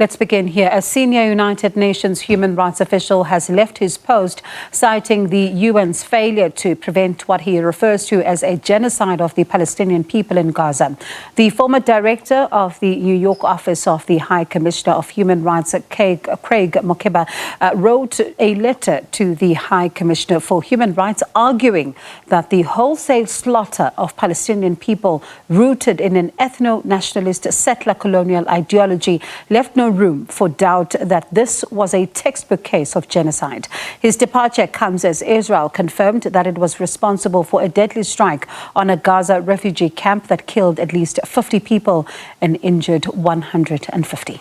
Let's begin here. A senior United Nations human rights official has left his post, citing the UN's failure to prevent what he refers to as a genocide of the Palestinian people in Gaza. The former director of the New York office of the High Commissioner of Human Rights, Craig Mokhiber, wrote a letter to the High Commissioner for Human Rights arguing that the wholesale slaughter of Palestinian people rooted in an ethno-nationalist settler-colonial ideology left no room for doubt that this was a textbook case of genocide. His departure comes as Israel confirmed that it was responsible for a deadly strike on a Gaza refugee camp that killed at least 50 people and injured 150.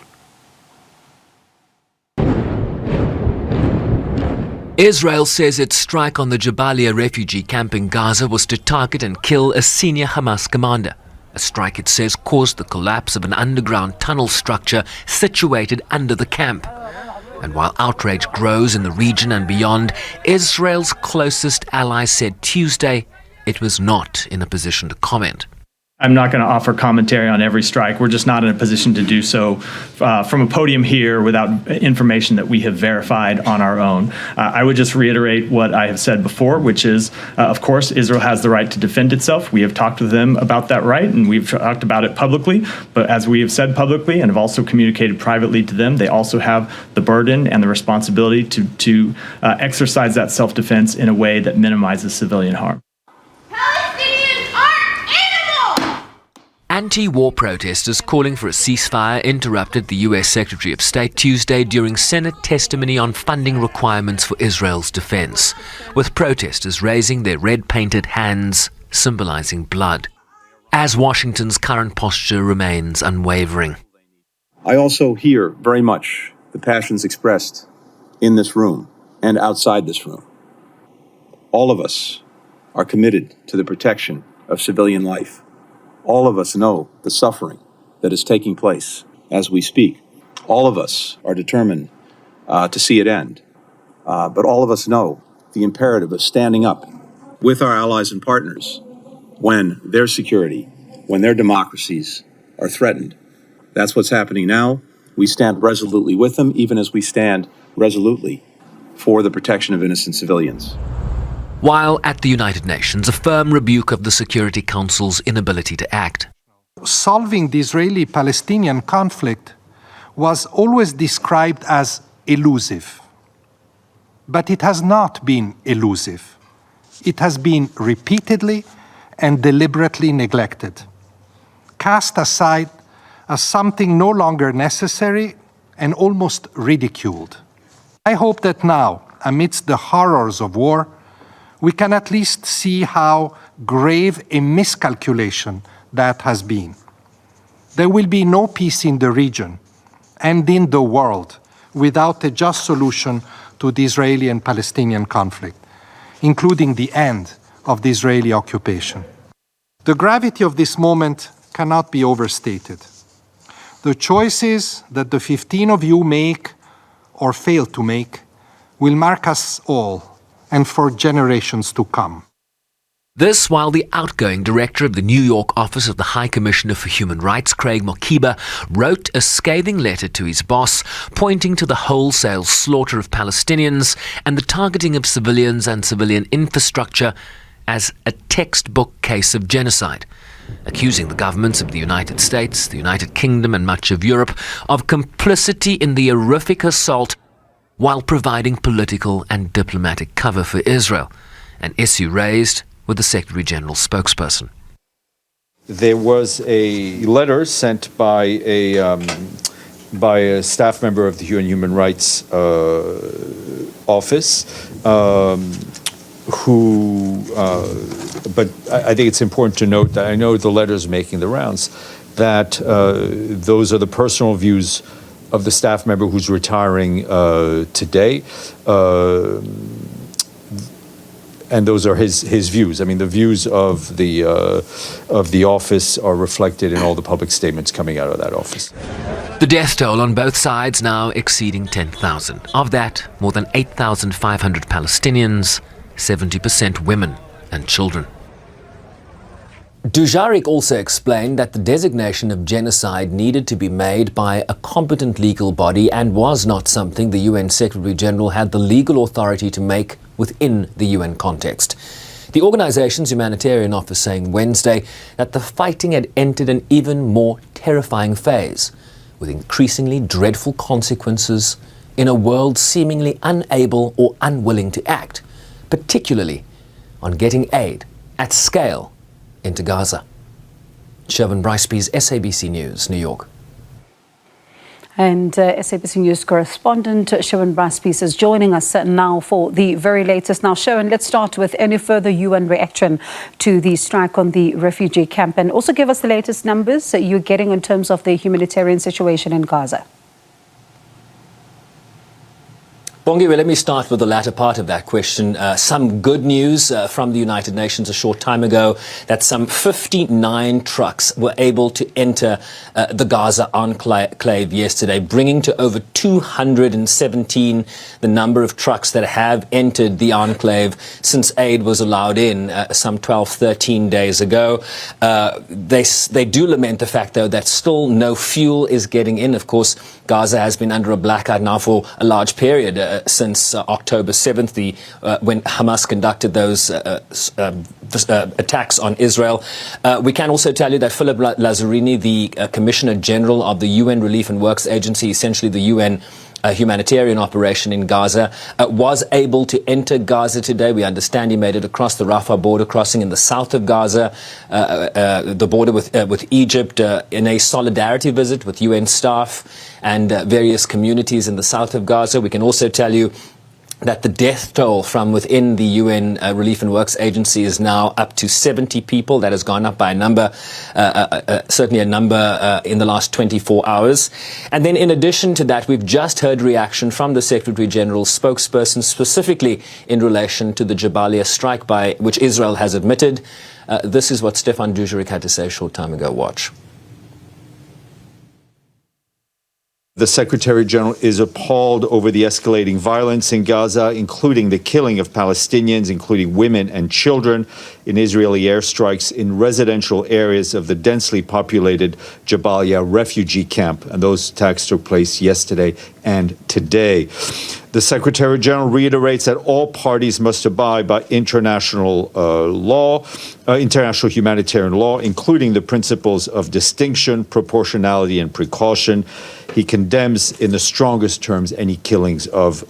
Israel says its strike on the Jabalia refugee camp in Gaza was to target and kill a senior Hamas commander. A strike, it says, caused the collapse of an underground tunnel structure situated under the camp. And while outrage grows in the region and beyond, Israel's closest ally said Tuesday it was not in a position to comment. I'm not going to offer commentary on every strike. We're just not in a position to do so from a podium here without information that we have verified on our own. I would just reiterate what I have said before, which is, of course, Israel has the right to defend itself. We have talked with them about that right, and we've talked about it publicly. But as we have said publicly and have also communicated privately to them, they also have the burden and the responsibility to exercise that self-defense in a way that minimizes civilian harm. Anti-war protesters calling for a ceasefire interrupted the U.S. Secretary of State Tuesday during Senate testimony on funding requirements for Israel's defense, with protesters raising their red-painted hands, symbolizing blood, as Washington's current posture remains unwavering. I also hear very much the passions expressed in this room and outside this room. All of us are committed to the protection of civilian life. All of us know the suffering that is taking place as we speak. All of us are determined to see it end. But all of us know the imperative of standing up with our allies and partners when their security, when their democracies are threatened. That's what's happening now. We stand resolutely with them, even as we stand resolutely for the protection of innocent civilians. While at the United Nations, a firm rebuke of the Security Council's inability to act. Solving the Israeli-Palestinian conflict was always described as elusive. But it has not been elusive. It has been repeatedly and deliberately neglected, cast aside as something no longer necessary and almost ridiculed. I hope that now, amidst the horrors of war, we can at least see how grave a miscalculation that has been. There will be no peace in the region and in the world without a just solution to the Israeli and Palestinian conflict, including the end of the Israeli occupation. The gravity of this moment cannot be overstated. The choices that the 15 of you make or fail to make will mark us all and for generations to come. This while the outgoing director of the New York office of the High Commissioner for Human Rights, Craig Mokhiber, wrote a scathing letter to his boss, pointing to the wholesale slaughter of Palestinians and the targeting of civilians and civilian infrastructure as a textbook case of genocide, accusing the governments of the United States, the United Kingdom and much of Europe of complicity in the horrific assault while providing political and diplomatic cover for Israel, an issue raised with the Secretary-General's spokesperson. There was a letter sent by a staff member of the Human Rights Office, but I think it's important to note that I know the letter's making the rounds, that those are the personal views of the staff member who's retiring today, and those are his views. I mean, the views of the office are reflected in all the public statements coming out of that office. The death toll on both sides now exceeding 10,000. Of that, more than 8,500 Palestinians, 70% women and children. Dujarric also explained that the designation of genocide needed to be made by a competent legal body and was not something the UN Secretary-General had the legal authority to make within the UN context. The organization's humanitarian office saying Wednesday that the fighting had entered an even more terrifying phase, with increasingly dreadful consequences in a world seemingly unable or unwilling to act, particularly on getting aid at scale into Gaza. Sherwin Bryce-Pease, SABC News, New York. And SABC News Correspondent Sherwin Bryce-Pease is joining us now for the very latest. Now, Sherwin, let's start with any further UN reaction to the strike on the refugee camp, and also give us the latest numbers that you're getting in terms of the humanitarian situation in Gaza. Bongi, well, let me start with the latter part of that question. Some good news from the United Nations a short time ago that some 59 trucks were able to enter the Gaza enclave yesterday, bringing to over 217 the number of trucks that have entered the enclave since aid was allowed in some 12, 13 days ago. They do lament the fact, though, that still no fuel is getting in. Of course, Gaza has been under a blackout now for a large period. Since October 7th, when Hamas conducted those attacks on Israel. We can also tell you that Philip Lazzarini, the Commissioner General of the UN Relief and Works Agency, essentially the UN humanitarian operation in Gaza, was able to enter Gaza today. We understand he made it across the Rafah border crossing in the south of Gaza, the border with Egypt, in a solidarity visit with UN staff and various communities in the south of Gaza. We can also tell you that the death toll from within the UN Relief and Works Agency is now up to 70 people. That has gone up by a number, certainly a number in the last 24 hours. And then in addition to that, we've just heard reaction from the Secretary General's spokesperson, specifically in relation to the Jabalia strike by which Israel has admitted. This is what Stefan Dujarric had to say a short time ago. Watch. The Secretary General is appalled over the escalating violence in Gaza, including the killing of Palestinians, including women and children, in Israeli airstrikes in residential areas of the densely populated Jabalia refugee camp. And those attacks took place yesterday and today. The Secretary General reiterates that all parties must abide by international international humanitarian law, including the principles of distinction, proportionality, and precaution. He condemns in the strongest terms any killings of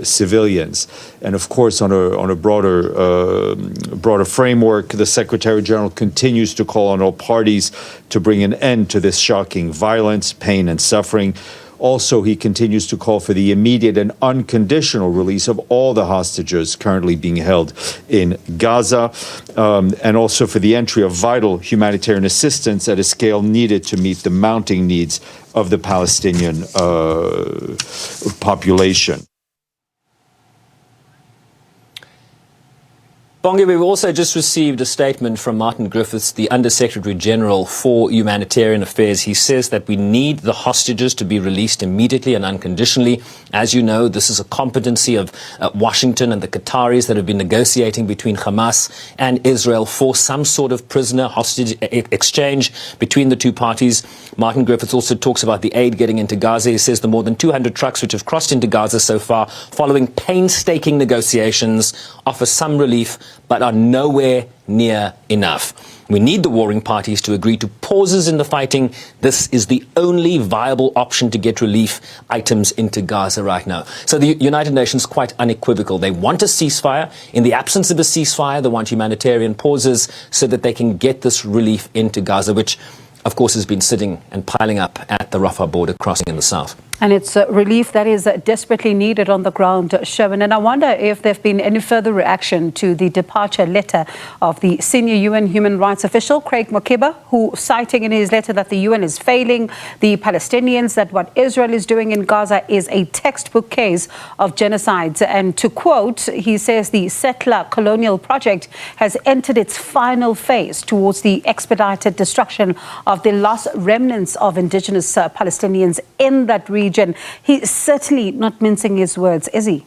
civilians. And of course, on a broader framework, the Secretary General continues to call on all parties to bring an end to this shocking violence, pain, and suffering. Also, he continues to call for the immediate and unconditional release of all the hostages currently being held in Gaza, and also for the entry of vital humanitarian assistance at a scale needed to meet the mounting needs of the Palestinian population. Bongi, we've also just received a statement from Martin Griffiths, the Under-Secretary General for Humanitarian Affairs. He says that we need the hostages to be released immediately and unconditionally. As you know, this is a competency of Washington and the Qataris that have been negotiating between Hamas and Israel for some sort of prisoner hostage exchange between the two parties. Martin Griffiths also talks about the aid getting into Gaza. He says the more than 200 trucks which have crossed into Gaza so far, following painstaking negotiations, offer some relief, but are nowhere near enough. We need the warring parties to agree to pauses in the fighting. This is the only viable option to get relief items into Gaza right now. So the United Nations quite unequivocal. They want a ceasefire. In the absence of a ceasefire, they want humanitarian pauses so that they can get this relief into Gaza, which, of course, has been sitting and piling up at the Rafah border crossing in the south. And it's relief that is desperately needed on the ground, Sherwin. And I wonder if there have been any further reaction to the departure letter of the senior UN human rights official, Craig Mokhiber, who, citing in his letter that the UN is failing the Palestinians, that what Israel is doing in Gaza is a textbook case of genocide. And to quote, he says the settler-colonial project has entered its final phase towards the expedited destruction of the lost remnants of indigenous Palestinians in that region. He's certainly not mincing his words, is he?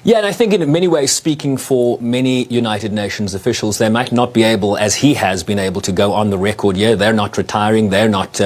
Yeah, and I think in many ways, speaking for many United Nations officials, they might not be able, as he has been able to go on the record, they're not retiring, they're not,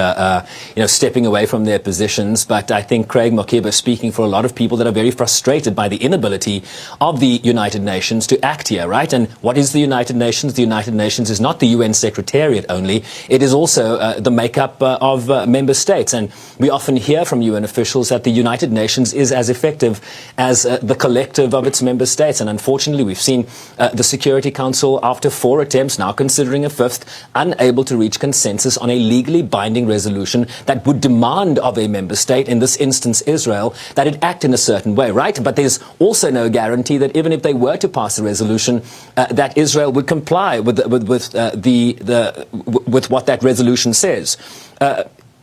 stepping away from their positions. But I think Craig Mokhiber is speaking for a lot of people that are very frustrated by the inability of the United Nations to act here, right? And what is the United Nations? The United Nations is not the UN Secretariat only. It is also the makeup of member states. And we often hear from UN officials that the United Nations is as effective as the collective of its member states. And unfortunately, we've seen the Security Council, after 4 attempts, now considering a 5th, unable to reach consensus on a legally binding resolution that would demand of a member state, in this instance Israel, that it act in a certain way, right? But there's also no guarantee that even if they were to pass a resolution, that Israel would comply with what that resolution says.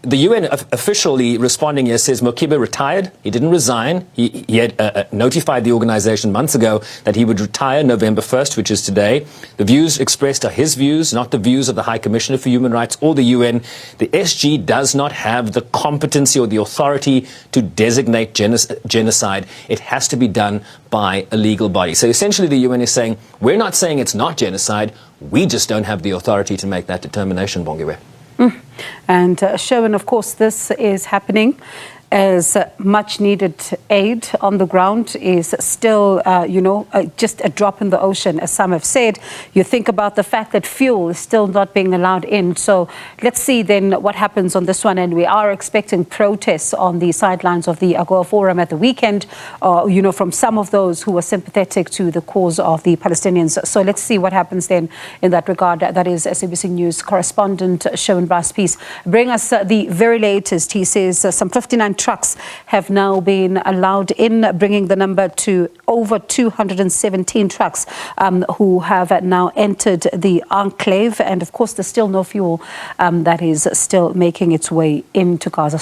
The UN officially responding here says Mokhiber retired. He didn't resign. He had notified the organization months ago that he would retire November 1st, which is today. The views expressed are his views, not the views of the High Commissioner for Human Rights or the UN. The SG does not have the competency or the authority to designate genocide. It has to be done by a legal body. So essentially the UN is saying, we're not saying it's not genocide. We just don't have the authority to make that determination, Bongiwe. And Sherwin, of course, this is happening as much needed aid on the ground is still, just a drop in the ocean, as some have said. You think about the fact that fuel is still not being allowed in. So let's see then what happens on this one. And we are expecting protests on the sidelines of the AGOA Forum at the weekend, from some of those who are sympathetic to the cause of the Palestinians. So let's see what happens then in that regard. That is SABC News Correspondent Sherwin Bryce-Pease. Bring us the very latest. He says some 59 trucks have now been allowed in, bringing the number to over 217 trucks who have now entered the enclave. And of course, there's still no fuel that is still making its way into Gaza.